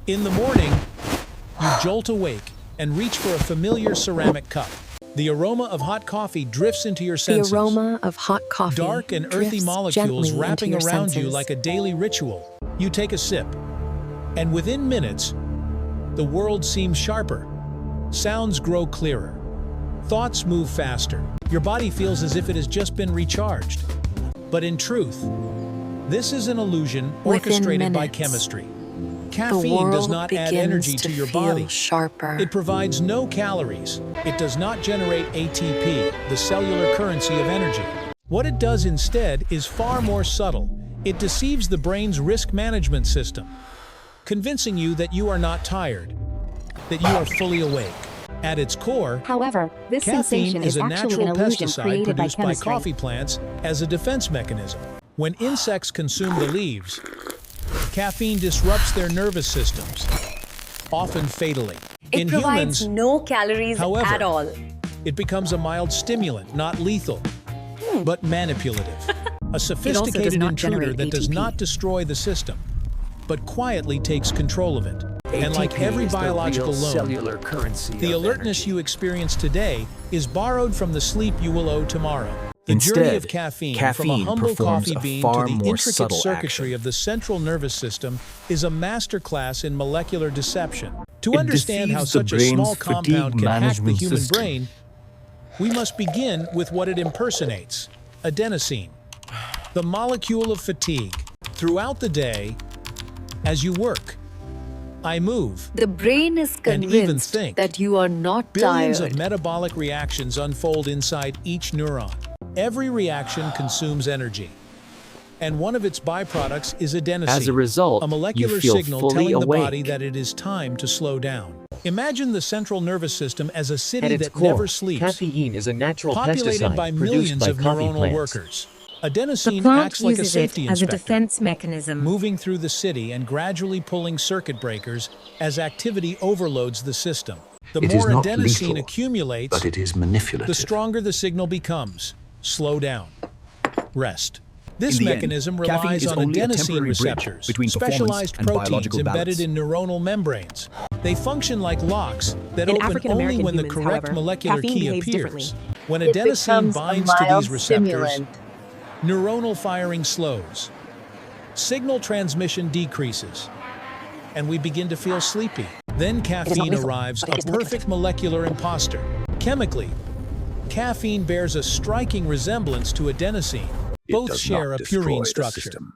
In the morning, you jolt awake and reach for a familiar ceramic cup. The aroma of hot coffee drifts into your senses. The aroma of hot coffee Dark and earthy molecules wrapping around you like a daily ritual. You take a sip, and within minutes, the world seems sharper. Sounds grow clearer. Thoughts move faster. Your body feels as if it has just been recharged. But in truth, this is an illusion orchestrated by chemistry. Caffeine does not add energy to your body. Sharper. It provides no calories. It does not generate ATP, the cellular currency of energy. What it does instead is far more subtle. It deceives the brain's risk management system, convincing you that you are not tired, that you are fully awake. At its core, however, this sensation caffeine is is a actually natural an illusion pesticide created by produced by chemistry. coffee plants as a defense mechanism. When insects consume the leaves, caffeine disrupts their nervous systems, often fatally. It provides no calories however, at all. It becomes a mild stimulant, not lethal, but manipulative. A sophisticated intruder that does not destroy the system, but quietly takes control of it. And like every biological loan, the alertness you experience today is borrowed from the sleep you will owe tomorrow. The journey of caffeine from a humble coffee bean to the intricate circuitry of the central nervous system is a masterclass in molecular deception. To understand how such a small compound can hack the human brain, we must begin with what it impersonates: adenosine, the molecule of fatigue. Throughout the day, as you work, I move, the brain is and even convinced think. that you are not Billions tired. of metabolic reactions unfold inside each neuron. Every reaction consumes energy, and one of its byproducts is adenosine, As a result, a molecular you feel signal fully telling the awake. body that it is time to slow down. Imagine the central nervous system as a city At its that core, never sleeps, caffeine is a natural populated pesticide by produced millions by of coffee neuronal plants. workers. The Adenosine plant acts like a uses it safety as a inspector, defense mechanism. moving through the city and gradually pulling circuit breakers as activity overloads the system. The It is more not adenosine lethal, accumulates, but it is manipulative. the stronger the signal becomes. Slow down. Rest. This In the end, mechanism caffeine relies is on only a adenosine temporary bridge receptors, between performance specialized and proteins biological embedded balance. in neuronal membranes. They function like locks that In open African only American when the humans, correct however, molecular caffeine key behaves appears. differently. When It adenosine becomes a binds to mild these receptors, stimulant. neuronal firing slows, signal transmission decreases, and we begin to feel sleepy. Then caffeine lethal, arrives, but it a is manipulative. perfect molecular imposter. Chemically, caffeine bears a striking resemblance to adenosine. Both does share not a purine destroy the structure, system.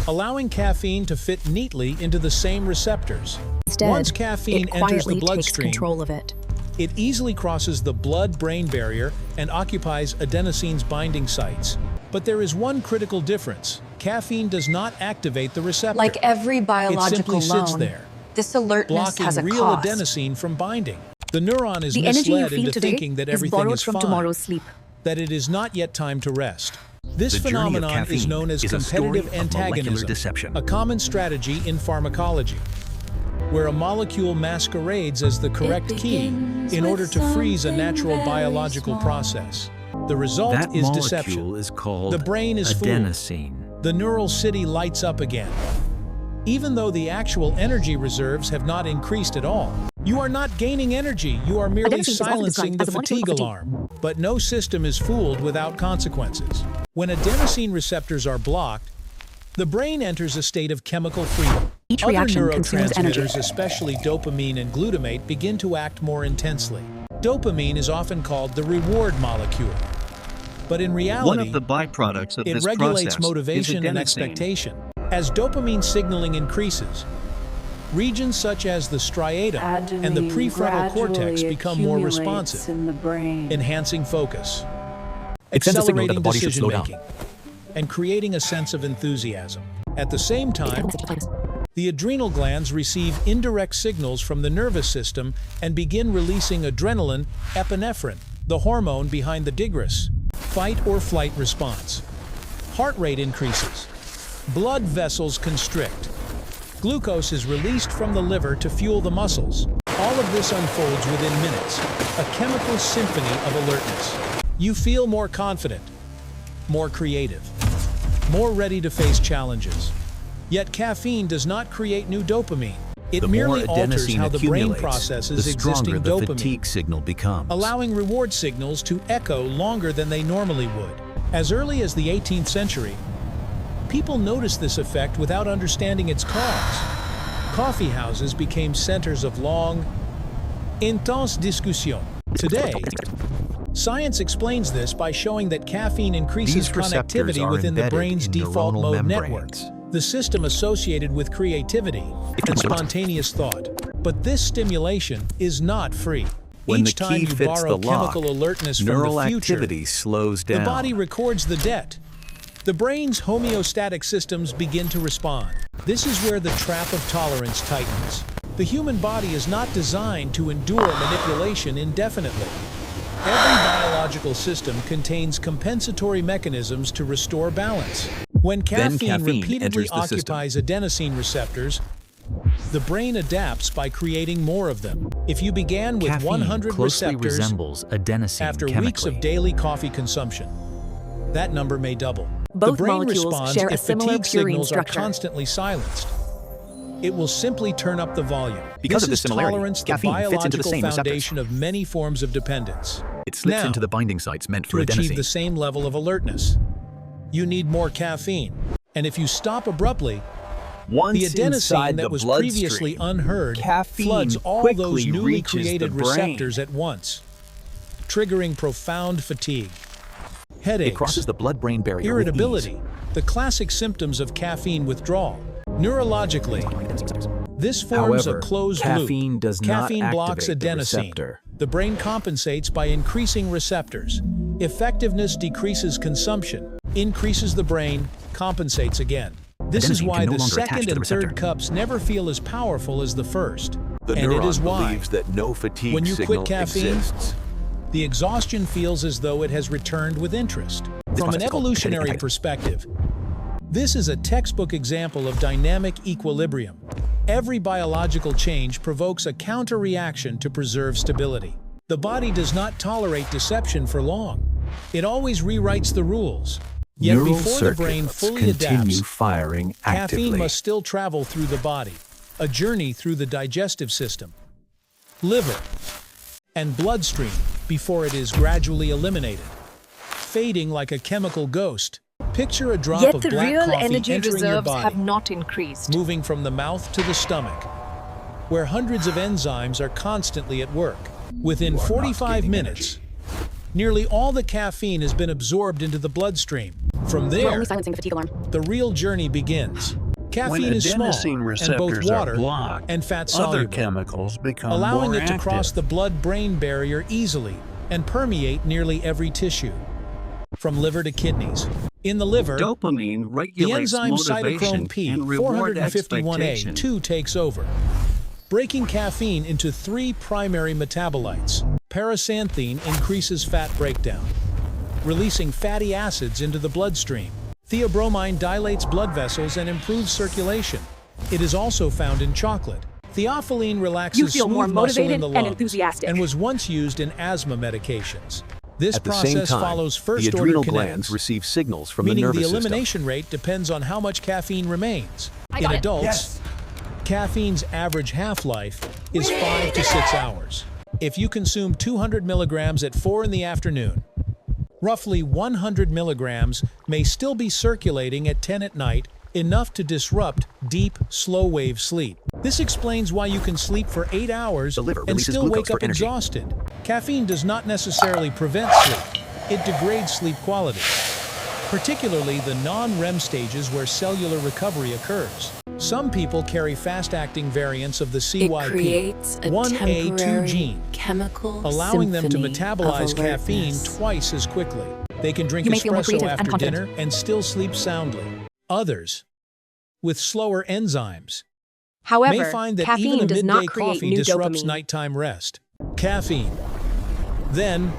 allowing caffeine to fit neatly into the same receptors. Instead, Once caffeine it enters the quietly takes bloodstream, control of it. it easily crosses the blood-brain barrier and occupies adenosine's binding sites. But there is one critical difference. Caffeine does not activate the receptor. Like every it biological simply sits loan, there, this alertness blocking has a real cost. adenosine from binding. The neuron is The energy you misled feel into today thinking that is everything borrowed is from fine, tomorrow's sleep. that it is not yet time to rest. This The journey of phenomenon is caffeine known as is a story competitive of molecular antagonism, deception. a common strategy in pharmacology, where a molecule masquerades as the correct key in order to freeze a natural biological process. The result That is molecule deception. is called The brain is fooled. adenosine. The neural city lights up again, even though the actual energy reserves have not increased at all. You are not gaining energy, you are merely Adenosine is often silencing described the as a molecule fatigue of fatigue. alarm. But no system is fooled without consequences. When adenosine receptors are blocked, the brain enters a state of chemical freedom. Each Other reaction consumes energy. neurotransmitters, especially dopamine and glutamate, begin to act more intensely. Dopamine is often called the reward molecule. But in reality, One of the byproducts of it this regulates process motivation is and adenosine. expectation. As dopamine signaling increases, regions such as the striatum and the prefrontal cortex become more responsive, enhancing focus, It sends a signal that the accelerating body should slow down. decision-making, and creating a sense of enthusiasm. At the same time, the adrenal glands receive indirect signals from the nervous system and begin releasing adrenaline, epinephrine, the hormone behind the digress, fight or flight response. Heart rate increases. Blood vessels constrict. Glucose is released from the liver to fuel the muscles. All of this unfolds within minutes, a chemical symphony of alertness. You feel more confident, more creative, more ready to face challenges. Yet caffeine does not create new dopamine. It The merely more alters adenosine how the brain accumulates, processes the stronger existing the dopamine, fatigue signal becomes. allowing reward signals to echo longer than they normally would. As early as the 18th century, people noticed this effect without understanding its cause. Coffee houses became centers of long, intense discussion. Today, science explains this by showing that caffeine increases These receptors connectivity are within the embedded brain's in default neuronal mode membranes. network, the system associated with creativity and spontaneous thought. But this stimulation is not free. When Each the time key you fits borrow the lock, chemical alertness from neural the future, activity slows down. the body records the debt. The brain's homeostatic systems begin to respond. This is where the trap of tolerance tightens. The human body is not designed to endure manipulation indefinitely. Every biological system contains compensatory mechanisms to restore balance. When caffeine repeatedly enters the system. occupies adenosine receptors, the brain adapts by creating more of them. If you began with Caffeine 100 closely receptors resembles adenosine after chemically. weeks of daily coffee consumption, that number may double. Both the brain molecules responds share a if similar fatigue purine signals structure. are constantly silenced. It will simply turn up the volume. Because of this this is similarity, tolerance, the caffeine fits into the biological same receptors. foundation of many forms of dependence. It slips Now, into the binding sites meant to for achieve the adenosine. same level of alertness, you need more caffeine. And if you stop abruptly, Once the adenosine inside that the was previously bloodstream, unheard caffeine floods all quickly those newly reaches created the brain. receptors at once, triggering profound fatigue, headaches, It crosses the blood-brain barrier with irritability, ease. the classic symptoms of caffeine withdrawal. Neurologically, this forms However, a closed caffeine loop. does not Caffeine blocks activate the adenosine. receptor. The brain compensates by increasing receptors. Effectiveness decreases consumption, increases the brain, compensates again. This is Adenosine why can no the longer attach second to the and third receptor. cups never feel as powerful as the first. The and it neuron is why, believes that no fatigue when you quit signal caffeine, exists. the exhaustion feels as though it has returned with interest. From an process is called evolutionary kinetic perspective, this is a textbook example of dynamic equilibrium. Every biological change provokes a counter-reaction to preserve stability. The body does not tolerate deception for long. It always rewrites the rules. Yet Neural before the brain circuits fully continue adapts, firing actively. caffeine must still travel through the body, a journey through the digestive system, liver, and bloodstream before it is gradually eliminated, fading like a chemical ghost. Picture a drop Yet of the black real coffee energy entering your reserves body, have not increased. moving from the mouth to the stomach, where hundreds of enzymes are constantly at work. Within 45 minutes, nearly all the caffeine has been absorbed into the bloodstream. From We're there, only silencing the fatigue alarm. the real journey begins. Caffeine When is small adenosine and both receptors are water blocked, and fat other soluble, chemicals become allowing more it to cross active. the blood-brain barrier easily and permeate nearly every tissue, from liver to kidneys. In the liver, Dopamine the regulates enzyme motivation cytochrome P, and reward expectation. 451A2 takes over, breaking caffeine into three primary metabolites. Paraxanthine increases fat breakdown, releasing fatty acids into the bloodstream. Theobromine dilates blood vessels and improves circulation. It is also found in chocolate. Theophylline relaxes You feel more smooth muscle in motivated the and lungs enthusiastic. and was once used in asthma medications. This At the same process time, follows the first-order adrenal kinetics, glands receive signals from the meaning nervous the system. elimination rate depends on how much caffeine remains. I In got it. adults, caffeine's average half-life is 5 to 6 hours. If you consume 200 milligrams at 4 in the afternoon, roughly 100 milligrams may still be circulating at 10 at night, enough to disrupt deep, slow-wave sleep. This explains why you can sleep for 8 hours The liver and releases still glucose wake up for energy. exhausted. Caffeine does not necessarily prevent sleep. It degrades sleep quality, particularly the non-REM stages where cellular recovery occurs. Some people carry fast-acting variants of the It creates a 1A2 temporary gene, chemical allowing them to symphony metabolize of caffeine alertness. twice as quickly. They can drink You may feel more espresso creative and after confident. dinner and still sleep soundly. Others, with slower enzymes, may However, find that caffeine even a does midday not create coffee new disrupts dopamine. nighttime rest. Caffeine, then,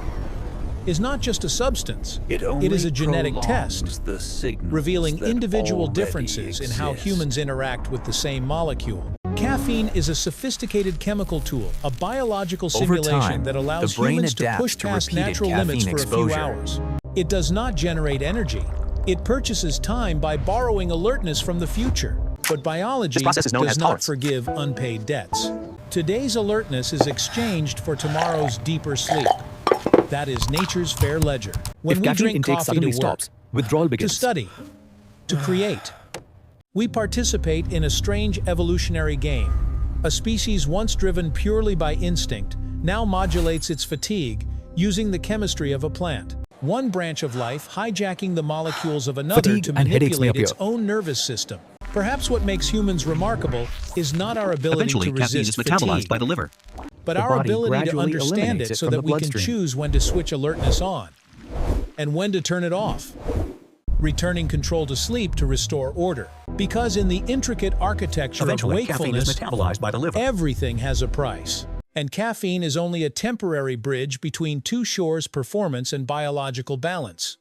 is not just a substance. It It is a genetic prolongs test, the signals revealing that individual already differences in how exist. humans interact with the same molecule. Caffeine is a sophisticated chemical tool, a biological Over simulation time, that allows the brain humans to adapts push to past repeated natural caffeine limits for a few exposure. hours. It does not generate energy. It purchases time by borrowing alertness from the future. But biology process is known does as not tolerance. forgive unpaid debts. Today's alertness is exchanged for tomorrow's deeper sleep. That is nature's fair ledger. When If we caffeine drink intake coffee to suddenly work, stops, withdrawal to begins. study, to create, we participate in a strange evolutionary game. A species once driven purely by instinct now modulates its fatigue using the chemistry of a plant. One branch of life hijacking the molecules of another Fatigue to and headaches may manipulate its appear. own nervous system. Perhaps what makes humans remarkable is not our ability Eventually, to caffeine is resist metabolized fatigue, by the liver. but The our body ability to gradually understand eliminates it it so from that the we can bloodstream. choose when to switch alertness on and when to turn it off, returning control to sleep to restore order. Because in the intricate architecture of Eventually, caffeine is wakefulness, metabolized by the liver. everything has a price. And caffeine is only a temporary bridge between two shores' performance and biological balance.